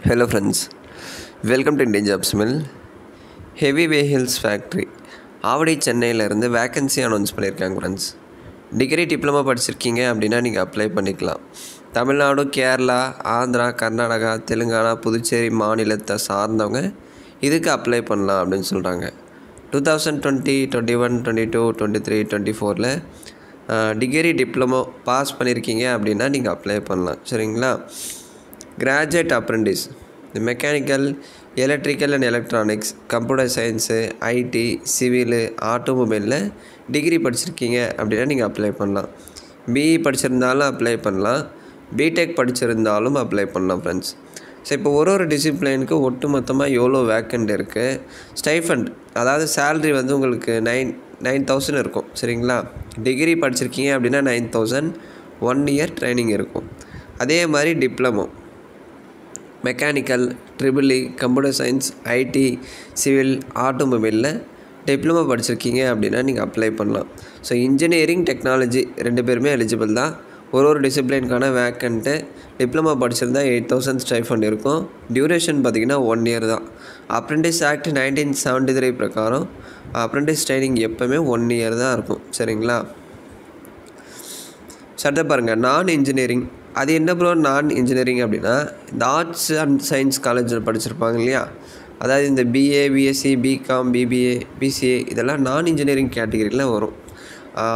Hello friends, welcome to Indian Jobs Mill. Heavy Vehicles Factory Avadi சென்னையிலேருந்து vacancy announce பண்ணியிருக்காங்க friends. Degree diploma படிச்சிருக்கீங்க அப்படின்னா நீங்கள் அப்ளை பண்ணிக்கலாம். தமிழ்நாடு, கேரளா, ஆந்திரா, கர்நாடகா, தெலுங்கானா, புதுச்சேரி மாநிலத்தை சார்ந்தவங்க இதுக்கு அப்ளை பண்ணலாம் அப்படின்னு சொல்கிறாங்க. 2020, 21, 22, 23, 24 டிகிரி டிப்ளமோ பாஸ் பண்ணியிருக்கீங்க அப்படின்னா நீங்கள் அப்ளை பண்ணலாம். சரிங்களா? Graduate apprentice mechanical, electrical and electronics, computer science, IT, civil, ஆட்டோமொபைலில் டிகிரி படிச்சிருக்கீங்க அப்படின்னா நீங்கள் அப்ளை பண்ணலாம். பிஇ படிச்சிருந்தாலும் அப்ளை பண்ணலாம், பிடெக் படிச்சிருந்தாலும் அப்ளை பண்ணலாம் ஃப்ரெண்ட்ஸ். ஸோ இப்போ ஒரு டிசிப்ளினுக்கு ஒட்டு மொத்தமாக எவ்வளோ வேக்கண்ட் இருக்குது. ஸ்டைஃபண்ட் அதாவது சேல்ரி வந்து உங்களுக்கு 9,000 இருக்கும். சரிங்களா? டிகிரி படிச்சிருக்கீங்க அப்படின்னா 9,000, 1 இயர் ட்ரைனிங் இருக்கும். அதே மாதிரி diploma mechanical, triple E, computer science, IT, civil, ஆட்டோமொபைலில் டிப்ளமோ படிச்சிருக்கீங்க அப்படின்னா நீங்கள் அப்ளை பண்ணலாம். ஸோ இன்ஜினியரிங், டெக்னாலஜி 2 பேருமே எலிஜிபிள் தான். ஒரு டிசிப்ளினுக்கான வேக்கண்ட்டு டிப்ளமோ படிச்சிருந்தா 8,000 ஸ்டைஃபண்ட் இருக்கும். டியூரேஷன் பார்த்திங்கன்னா 1 இயர் தான். அப்ரெண்டிஸ் ஆக்ட் 1973 பிரகாரம் அப்ரெண்டிஸ் ட்ரைனிங் எப்போவுமே 1 இயர் தான் இருக்கும். சரிங்களா? சட்டை பாருங்கள், நான் இன்ஜினியரிங். அது என்ன ப்ரோ நான் இன்ஜினியரிங் அப்படின்னா, இந்த ஆர்ட்ஸ் அண்ட் சயின்ஸ் காலேஜில் படிச்சிருப்பாங்க இல்லையா, அதாவது இந்த BA, BSc, BCom, BBA, BCA இதெல்லாம் நான் இன்ஜினியரிங் கேட்டகரியில் வரும்.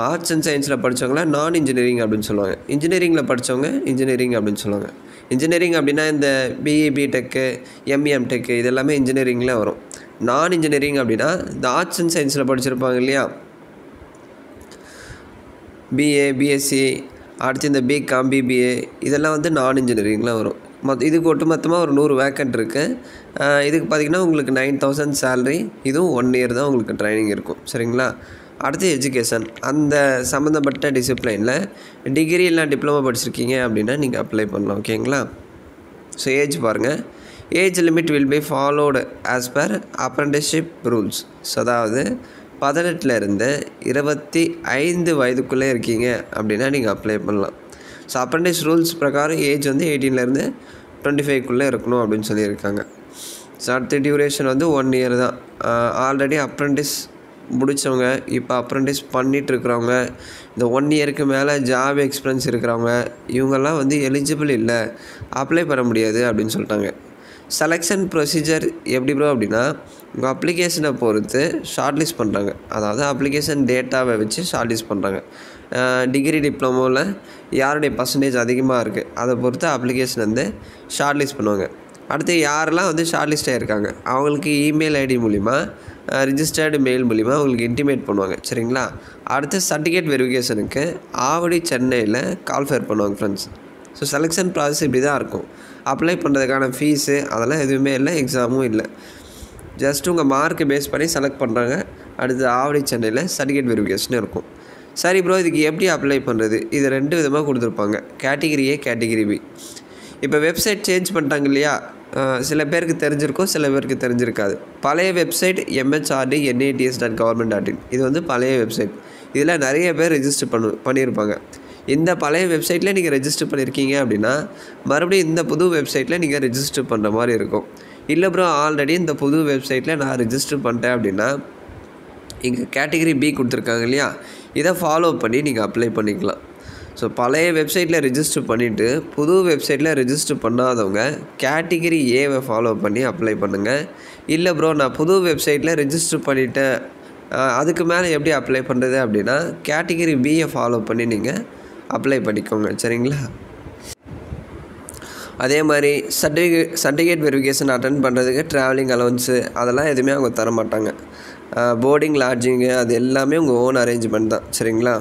ஆர்ட்ஸ் அண்ட் சயின்ஸில் படித்தவங்கள நான் இன்ஜினியரிங் அப்படின்னு சொல்லுவாங்க. இன்ஜினியரிங்கில் படித்தவங்க இன்ஜினியரிங் அப்படின்னு சொல்லுவாங்க. இன்ஜினியரிங் அப்படின்னா இந்த பிஇ, பிடெக்கு, எம்இ, எம்டெக்கு இதெல்லாமே இன்ஜினியரிங்கில் வரும். நான் இன்ஜினியரிங் அப்படின்னா இந்த ஆர்ட்ஸ் அண்ட் சயின்ஸில் படிச்சிருப்பாங்க இல்லையா, பிஏ, பிஎஸ்சி, அடுத்து இந்த பிகாம், பிபிஏ இதெல்லாம் வந்து நான் இன்ஜினியரிங்கில் வரும். இதுக்கு ஒட்டுமொத்தமாக ஒரு 100 வேக்கண்ட் இருக்குது. இதுக்கு பார்த்திங்கன்னா உங்களுக்கு 9,000 சேல்ரி, இதுவும் 1 இயர் தான் உங்களுக்கு ட்ரைனிங் இருக்கும். சரிங்களா? அடுத்து எஜுகேஷன், அந்த சம்மந்தப்பட்ட டிசிப்ளினில் டிகிரி இல்லை டிப்ளமோ படிச்சிருக்கீங்க அப்படின்னா நீங்கள் அப்ளை பண்ணலாம். ஓகேங்களா? ஸோ ஏஜ் பாருங்கள், age limit will be followed as per apprenticeship rules. So அதாவது 18லேருந்து 25 வயதுக்குள்ளே இருக்கீங்க அப்படின்னா நீங்கள் அப்ளை பண்ணலாம். ஸோ அப்ரெண்டிஸ் ரூல்ஸ் பிரகாரம் ஏஜ் வந்து 18லேருந்து 25க்குள்ளே இருக்கணும் அப்படின்னு சொல்லியிருக்காங்க. ஸோ அடுத்த டியூரேஷன் வந்து 1 இயர் தான். ஆல்ரெடி அப்ரெண்டிஸ் முடித்தவங்க, இப்போ அப்ரெண்டிஸ் பண்ணிகிட்ருக்கிறவங்க, இந்த 1 இயருக்கு மேலே ஜாப் எக்ஸ்பீரியன்ஸ் இருக்கிறவங்க இவங்கெல்லாம் வந்து எலிஜிபிள் இல்லை, அப்ளை பண்ண முடியாது அப்படின்னு சொல்லிட்டாங்க. செலெக்ஷன் ப்ரொசீஜர் எப்படி ப்ரோ அப்படின்னா, உங்கள் அப்ளிகேஷனை பொறுத்து ஷார்ட் லிஸ்ட் பண்ணுறாங்க. அதாவது அப்ளிகேஷன் டேட்டாவை வச்சு ஷார்ட் லிஸ்ட் பண்ணுறாங்க. டிகிரி டிப்ளமோவில் யாருடைய பர்சன்டேஜ் அதிகமாக இருக்குது அதை பொறுத்து அப்ளிகேஷன் வந்து ஷார்ட் லிஸ்ட் பண்ணுவாங்க. அடுத்து யாரெல்லாம் வந்து ஷார்ட் லிஸ்ட் ஆகிருக்காங்க அவங்களுக்கு இமெயில் ஐடி மூலிமா, ரிஜிஸ்டர்டு மெயில் மூலிமா அவங்களுக்கு இன்டிமேட் பண்ணுவாங்க. சரிங்களா? அடுத்து சர்டிஃபிகேட் வெரிஃபிகேஷனுக்கு ஆவடி, சென்னையில் கால் ஃபேர் பண்ணுவாங்க ஃப்ரெண்ட்ஸ். ஸோ செலெக்ஷன் ப்ராசஸ் இப்படி தான் இருக்கும். அப்ளை பண்ணுறதுக்கான ஃபீஸு அதெல்லாம் எதுவுமே இல்லை, எக்ஸாமும் இல்லை. ஜஸ்ட் உங்கள் மார்க்கு பேஸ் பண்ணி செலக்ட் பண்ணுறாங்க. அடுத்து ஆவடி, சென்னையில் சர்டிஃபிகேட் வெரிஃபிகேஷன் இருக்கும். சரி ப்ரோ, இதுக்கு எப்படி அப்ளை பண்ணுறது? இது 2 விதமாக கொடுத்துருப்பாங்க, கேட்டகிரி ஏ, கேட்டகிரி பி. இப்போ வெப்சைட் சேஞ்ச் பண்ணிட்டாங்க இல்லையா, சில பேருக்கு தெரிஞ்சிருக்கும், சில பேருக்கு தெரிஞ்சிருக்காது. பழைய வெப்சைட் mhrd.nats.government.in இது வந்து பழைய வெப்சைட். இதில் நிறைய பேர் ரெஜிஸ்டர் பண்ணியிருப்பாங்க. இந்த பழைய வெப்சைட்டில் நீங்கள் ரெஜிஸ்டர் பண்ணியிருக்கீங்க அப்படின்னா மறுபடியும் இந்த புது வெப்சைட்டில் நீங்கள் ரெஜிஸ்டர் பண்ணுற மாதிரி இருக்கும். இல்லை ப்ரோ, ஆல்ரெடி இந்த புது வெப்சைட்டில் நான் ரெஜிஸ்டர் பண்ணிட்டேன் அப்படின்னா இங்கே கேட்டகிரி பி கொடுத்துருக்காங்க இல்லையா, இதை ஃபாலோ பண்ணி நீங்கள் அப்ளை பண்ணிக்கலாம். ஸோ பழைய வெப்சைட்டில் ரெஜிஸ்டர் பண்ணிவிட்டு புது வெப்சைட்டில் ரெஜிஸ்டர் பண்ணாதவங்க கேட்டகிரி ஏவை ஃபாலோ பண்ணி அப்ளை பண்ணுங்கள். இல்லை ப்ரோ, நான் புது வெப்சைட்டில் ரெஜிஸ்டர் பண்ணிவிட்டேன், அதுக்கு மேலே எப்படி அப்ளை பண்ணுறது அப்படின்னா கேட்டகிரி பியை ஃபாலோ பண்ணி நீங்கள் அப்ளை பண்ணிக்கோங்க. சரிங்களா? அதே மாதிரி சர்டிஃபிகேட் வெரிஃபிகேஷன் அட்டன் பண்ணுறதுக்கு ட்ராவலிங் அலவன்ஸு அதெல்லாம் எதுவுமே அவங்க தர மாட்டாங்க. போர்டிங், லாட்ஜிங்கு அது எல்லாமே உங்கள் ஓன் அரேஞ்ச்மெண்ட் தான். சரிங்களா?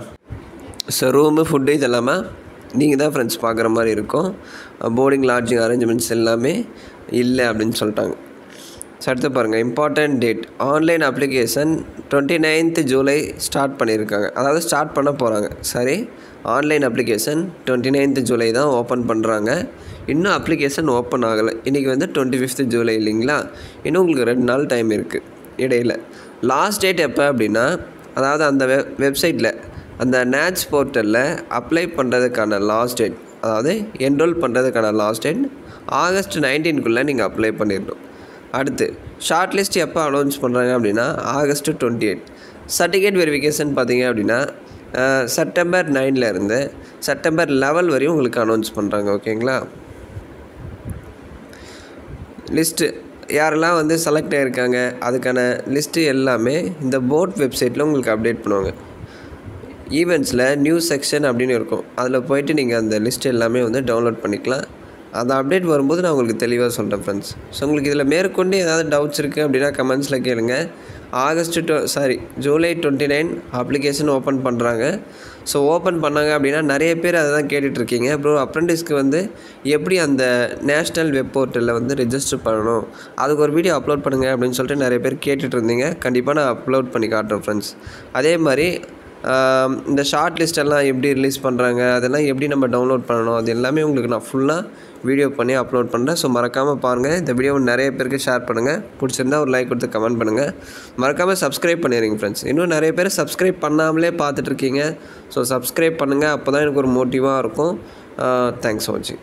ஸோ ரூமு, ஃபுட்டு இதெல்லாமே நீங்கள் தான் ஃப்ரெண்ட்ஸ் பார்க்குற மாதிரி இருக்கும். போர்டிங், லாட்ஜிங் அரேஞ்ச்மெண்ட்ஸ் எல்லாமே இல்லை அப்படின்னு சொல்லிட்டாங்க. ஸோ அடுத்து பாருங்கள், important date, online application 29th July start பண்ணியிருக்காங்க. அதாவது ஸ்டார்ட் பண்ண போகிறாங்க. சரி, ஆன்லைன் அப்ளிகேஷன் 29th ஜூலை தான் ஓப்பன் பண்ணுறாங்க. இன்னும் அப்ளிகேஷன் ஓப்பன் ஆகலை. இன்றைக்கி வந்து 25th ஜூலை இல்லைங்களா, இன்னும் உங்களுக்கு 2 நாள் டைம் இருக்குது இடையில். லாஸ்ட் டேட் எப்போ அப்படின்னா, அதாவது அந்த வெப்சைட்டில் அந்த நேட்ஸ் போர்ட்டலில் அப்ளை பண்ணுறதுக்கான லாஸ்ட் டேட் அதாவது என்ரோல் பண்ணுறதுக்கான லாஸ்ட் டேட் ஆகஸ்ட் 19க்குள்ளே நீங்கள் அப்ளை பண்ணிடணும். அடுத்து ஷார்ட் லிஸ்ட் எப்போ அனௌன்ஸ் பண்ணுறாங்க அப்படின்னா ஆகஸ்ட் 28. சர்டிஃபிகேட் வெரிஃபிகேஷன் பார்த்தீங்க அப்படின்னா செப்டம்பர் 9லேருந்து செப்டம்பர் 11 வரையும் உங்களுக்கு அனௌன்ஸ் பண்ணுறாங்க. ஓகேங்களா? லிஸ்ட்டு யாரெல்லாம் வந்து செலக்ட் ஆகிருக்காங்க அதுக்கான லிஸ்ட்டு எல்லாமே இந்த போர்ட் வெப்சைட்டில் உங்களுக்கு அப்டேட் பண்ணுவாங்க. ஈவெண்ட்ஸில் நியூஸ் செக்ஷன் அப்படின்னு இருக்கும், அதில் போய்ட்டு நீங்கள் அந்த லிஸ்ட் எல்லாமே வந்து டவுன்லோட் பண்ணிக்கலாம். அந்த அப்டேட் வரும்போது நான் உங்களுக்கு தெளிவாக சொல்கிறேன் ஃப்ரெண்ட்ஸ். ஸோ உங்களுக்கு இதில் மேற்கொண்டு ஏதாவது டவுட்ஸ் இருக்குது அப்படின்னா கமெண்ட்ஸில் கேளுங்க. ஜூலை 29 அப்ளிகேஷன் ஓப்பன் பண்ணுறாங்க. ஸோ ஓப்பன் பண்ணாங்க அப்படின்னா நிறைய பேர் அதை தான் கேட்டுட்ருக்கீங்க. ப்ரோ அப்ரெண்டிஸ்க்கு வந்து எப்படி அந்த நேஷ்னல் வெப் போர்ட்டலில் வந்து ரெஜிஸ்டர் பண்ணணும், அதுக்கு ஒரு வீடியோ அப்லோட் பண்ணுங்கள் அப்படின்னு சொல்லிட்டு நிறைய பேர் கேட்டுட்டு இருந்தீங்க. கண்டிப்பாக நான் அப்லோட் பண்ணி காட்டுறேன் ஃப்ரெண்ட்ஸ். அதே மாதிரி இந்த ஷார்ட் லிஸ்ட்டெல்லாம் எப்படி ரிலீஸ் பண்ணுறாங்க, அதெல்லாம் எப்படி நம்ம டவுன்லோட் பண்ணணும், அது எல்லாமே உங்களுக்கு நான் ஃபுல்லாக வீடியோ பண்ணி அப்லோட் பண்ணுறேன். ஸோ மறக்காமல் பாருங்கள். இந்த வீடியோவை நிறைய பேருக்கு ஷேர் பண்ணுங்கள். பிடிச்சிருந்தா ஒரு லைக் கொடுத்து கமெண்ட் பண்ணுங்கள். மறக்காமல் சப்ஸ்கிரைப் பண்ணிடுங்க ஃப்ரெண்ட்ஸ். இன்னும் நிறைய பேர் சப்ஸ்கிரைப் பண்ணாமலே பார்த்துட்ருக்கீங்க. ஸோ சப்ஸ்கிரைப் பண்ணுங்கள், அப்போ தான் எனக்கு ஒரு மோட்டிவாக இருக்கும். தேங்க்ஸ் ஃபார் வாட்சிங்.